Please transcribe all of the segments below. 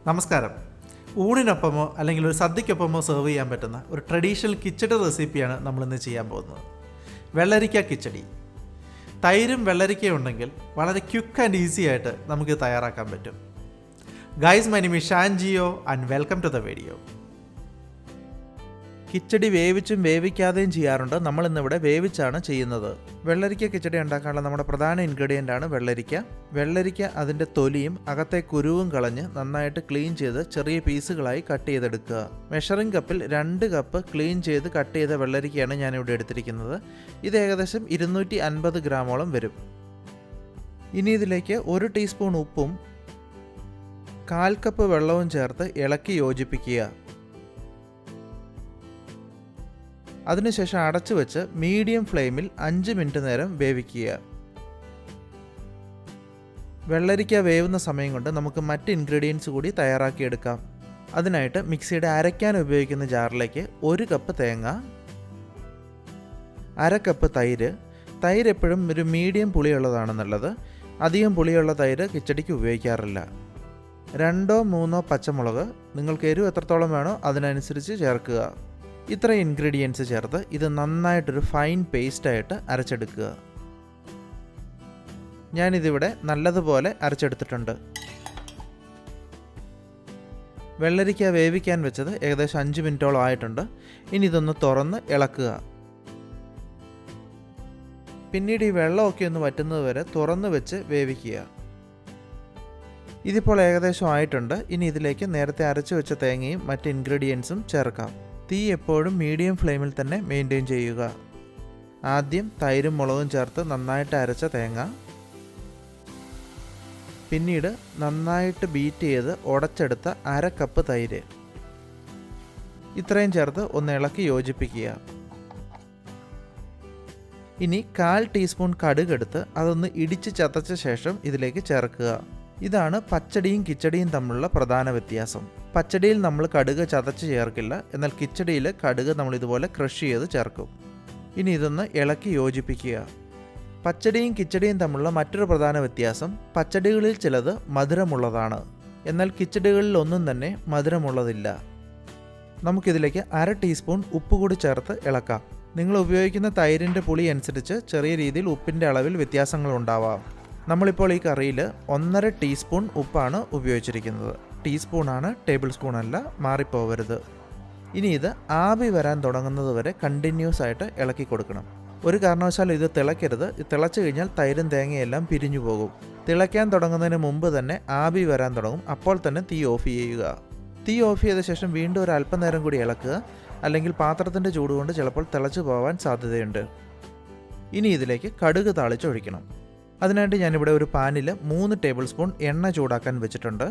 നമസ്കാരം. ഊണിനൊപ്പമോ അല്ലെങ്കിൽ ഒരു സദ്യക്കൊപ്പമോ സെർവ് ചെയ്യാൻ പറ്റുന്ന ഒരു ട്രഡീഷണൽ കിച്ചടി റെസിപ്പിയാണ് നമ്മളിന്ന് ചെയ്യാൻ പോകുന്നത്. വെള്ളരിക്ക കിച്ചടി. തൈരും വെള്ളരിക്കയും ഉണ്ടെങ്കിൽ വളരെ ക്വിക്ക് ആൻഡ് ഈസി ആയിട്ട് നമുക്ക് തയ്യാറാക്കാൻ പറ്റും. Guys, my name is Shan Jio and welcome to the video. Kichadi വേവിച്ചും വേവിക്കാതെയും ചെയ്യാറുണ്ട്. നമ്മളിന്നിവിടെ വേവിച്ചാണ് ചെയ്യുന്നത്. വെള്ളരിക്ക കിച്ചടി ഉണ്ടാക്കാനുള്ള നമ്മുടെ പ്രധാന ഇൻഗ്രീഡിയൻ്റ് ആണ് വെള്ളരിക്ക. വെള്ളരിക്ക അതിൻ്റെ തൊലിയും അകത്തെ കുരുവും കളഞ്ഞ് നന്നായിട്ട് ക്ലീൻ ചെയ്ത് ചെറിയ പീസുകളായി കട്ട് ചെയ്തെടുക്കുക. മെഷറിംഗ് കപ്പിൽ 2 കപ്പ് ക്ലീൻ ചെയ്ത് കട്ട് ചെയ്ത വെള്ളരിക്കയാണ് ഞാനിവിടെ എടുത്തിരിക്കുന്നത്. ഇത് ഏകദേശം 250 ഗ്രാമോളം വരും. ഇനി ഇതിലേക്ക് 1 ടീസ്പൂൺ ഉപ്പും 1/4 കപ്പ് വെള്ളവും ചേർത്ത് ഇളക്കി യോജിപ്പിക്കുക. അതിനുശേഷം അടച്ചു വെച്ച് മീഡിയം ഫ്ലെയിമിൽ 5 മിനിറ്റ് നേരം വേവിക്കുക. വെള്ളരിക്ക വേവുന്ന സമയം കൊണ്ട് നമുക്ക് മറ്റ് ഇൻഗ്രീഡിയൻസ് കൂടി തയ്യാറാക്കിയെടുക്കാം. അതിനായിട്ട് മിക്സിയുടെ അരയ്ക്കാൻ ഉപയോഗിക്കുന്ന ജാറിലേക്ക് 1 കപ്പ് തേങ്ങ, 1/2 കപ്പ് തൈര് എപ്പോഴും ഒരു മീഡിയം പുളിയുള്ളതാണ് നല്ലത്. അധികം പുളിയുള്ള തൈര് കിച്ചടിക്ക് ഉപയോഗിക്കാറില്ല. 2-3 പച്ചമുളക്, നിങ്ങൾക്ക് എരിവ് എത്രത്തോളം വേണോ അതിനനുസരിച്ച് ചേർക്കുക. ഇത്ര ഇൻഗ്രീഡിയൻസ് ചേർത്ത് ഇത് നന്നായിട്ടൊരു ഫൈൻ പേസ്റ്റായിട്ട് അരച്ചെടുക്കുക. ഞാനിതിവിടെ നല്ലതുപോലെ അരച്ചെടുത്തിട്ടുണ്ട്. വെള്ളരിക്ക വേവിക്കാൻ വെച്ചത് ഏകദേശം 5 മിനിറ്റോളം ആയിട്ടുണ്ട്. ഇനി ഇതൊന്ന് തുറന്ന് ഇളക്കുക. പിന്നീട് ഈ വെള്ളമൊക്കെ ഒന്ന് വറ്റുന്നത് വരെ തുറന്ന് വെച്ച് വേവിക്കുക. ഇതിപ്പോൾ ഏകദേശം ആയിട്ടുണ്ട്. ഇനി ഇതിലേക്ക് നേരത്തെ അരച്ചു വെച്ച തേങ്ങയും മറ്റ് ഇൻഗ്രീഡിയൻസും ചേർക്കാം. തീ എപ്പോഴും മീഡിയം ഫ്ലെയിമിൽ തന്നെ മെയിൻറ്റെയിൻ ചെയ്യുക. ആദ്യം തൈരും മുളകും ചേർത്ത് നന്നായിട്ട് അരച്ച തേങ്ങ, പിന്നീട് നന്നായിട്ട് ബീറ്റ് ചെയ്ത് ഉടച്ചെടുത്ത 1/2 കപ്പ് തൈര്, ഇത്രയും ചേർത്ത് ഒന്ന് ഇളക്കി യോജിപ്പിക്കുക. ഇനി 1/4 ടീസ്പൂൺ കടുക് എടുത്ത് അതൊന്ന് ഇടിച്ച് ചതച്ച ശേഷം ഇതിലേക്ക് ചേർക്കുക. ഇതാണ് പച്ചടിയും കിച്ചടിയും തമ്മിലുള്ള പ്രധാന വ്യത്യാസം. പച്ചടിയിൽ നമ്മൾ കടുക് ചതച്ച് ചേർക്കില്ല, എന്നാൽ കിച്ചടിയിൽ കടുക് നമ്മൾ ഇതുപോലെ ക്രഷ് ചെയ്ത് ചേർക്കും. ഇനി ഇതൊന്ന് ഇളക്കി യോജിപ്പിക്കുക. പച്ചടിയും കിച്ചടിയും തമ്മിലുള്ള മറ്റൊരു പ്രധാന വ്യത്യാസം, പച്ചടികളിൽ ചിലത് മധുരമുള്ളതാണ്, എന്നാൽ കിച്ചടികളിൽ ഒന്നും തന്നെ മധുരമുള്ളതില്ല. നമുക്കിതിലേക്ക് 1/2 ടീസ്പൂൺ ഉപ്പ് കൂടി ചേർത്ത് ഇളക്കാം. നിങ്ങൾ ഉപയോഗിക്കുന്ന തൈരിൻ്റെ പുളി അനുസരിച്ച് ചെറിയ രീതിയിൽ ഉപ്പിൻ്റെ അളവിൽ വ്യത്യാസങ്ങളുണ്ടാവാം. നമ്മളിപ്പോൾ ഈ കറിയിൽ 1.5 ടീസ്പൂൺ ഉപ്പാണ് ഉപയോഗിച്ചിരിക്കുന്നത്. ടീസ്പൂണാണ്, ടേബിൾ സ്പൂൺ അല്ല, മാറിപ്പോവരുത്. ഇനി ഇത് ആവി വരാൻ തുടങ്ങുന്നത് വരെ കണ്ടിന്യൂസ് ആയിട്ട് ഇളക്കി കൊടുക്കണം. ഒരു കാരണവശാലും ഇത് തിളയ്ക്കരുത്. ഇത് തിളച്ച് കഴിഞ്ഞാൽ തൈരും തേങ്ങയെല്ലാം പിരിഞ്ഞു പോകും. തിളയ്ക്കാൻ തുടങ്ങുന്നതിന് മുമ്പ് തന്നെ ആവി വരാൻ തുടങ്ങും. അപ്പോൾ തന്നെ തീ ഓഫ് ചെയ്യുക. തീ ഓഫ് ചെയ്ത ശേഷം വീണ്ടും ഒരു അല്പനേരം കൂടി ഇളക്കുക, അല്ലെങ്കിൽ പാത്രത്തിൻ്റെ ചൂടുകൊണ്ട് ചിലപ്പോൾ തിളച്ചു പോകാൻ സാധ്യതയുണ്ട്. ഇനി ഇതിലേക്ക് കടുക് താളിച്ചൊഴിക്കണം. അതിനായിട്ട് ഞാനിവിടെ ഒരു പാനിൽ 3 ടേബിൾ സ്പൂൺ എണ്ണ ചൂടാക്കാൻ വെച്ചിട്ടുണ്ട്.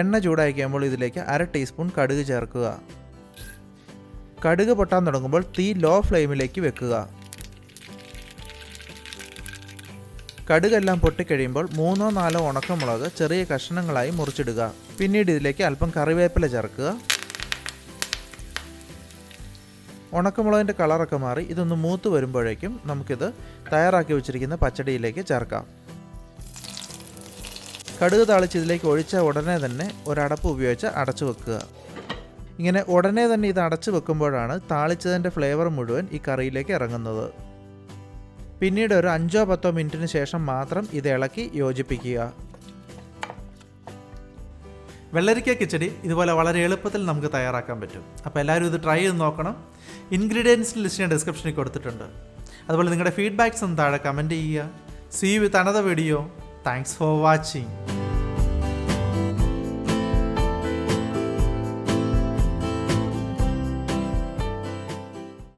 എണ്ണ ചൂടായി കഴിയുമ്പോൾ ഇതിലേക്ക് 1/2 ടീസ്പൂൺ കടുക് ചേർക്കുക. കടുക് പൊട്ടാൻ തുടങ്ങുമ്പോൾ തീ ലോ ഫ്ലെയിമിലേക്ക് വെക്കുക. കടുകെല്ലാം പൊട്ടിക്കഴിയുമ്പോൾ 3-4 ഉണക്കമുളക് ചെറിയ കഷ്ണങ്ങളായി മുറിച്ചിടുക. പിന്നീട് ഇതിലേക്ക് അല്പം കറിവേപ്പില ചേർക്കുക. ഉണക്കമുളകിൻ്റെ കളറൊക്കെ മാറി ഇതൊന്ന് മൂത്ത് വരുമ്പോഴേക്കും നമുക്കിത് തയ്യാറാക്കി വെച്ചിരിക്കുന്ന പച്ചടിയിലേക്ക് ചേർക്കാം. കടുക് താളിച്ച് ഇതിലേക്ക് ഒഴിച്ച ഉടനെ തന്നെ ഒരടപ്പ് ഉപയോഗിച്ച് അടച്ചു വെക്കുക. ഇങ്ങനെ ഉടനെ തന്നെ ഇത് അടച്ചു വെക്കുമ്പോഴാണ് താളിച്ചതിൻ്റെ ഫ്ലേവർ മുഴുവൻ ഈ കറിയിലേക്ക് ഇറങ്ങുന്നത്. പിന്നീട് ഒരു 5-10 മിനിറ്റിന് ശേഷം മാത്രം ഇത് ഇളക്കി യോജിപ്പിക്കുക. വെള്ളരിക്ക കിച്ചടി ഇതുപോലെ വളരെ എളുപ്പത്തിൽ നമുക്ക് തയ്യാറാക്കാൻ പറ്റും. അപ്പോൾ എല്ലാവരും ഇത് ട്രൈ ചെയ്ത് നോക്കണം. ഇൻഗ്രീഡിയൻസിൻ്റെ ലിസ്റ്റ് ഞാൻ ഡിസ്ക്രിപ്ഷനിൽ കൊടുത്തിട്ടുണ്ട്. അതുപോലെ നിങ്ങളുടെ ഫീഡ്ബാക്ക്സ് ഒന്ന് താഴെ കമൻറ്റ് ചെയ്യുക. See you with another video. Thanks for watching.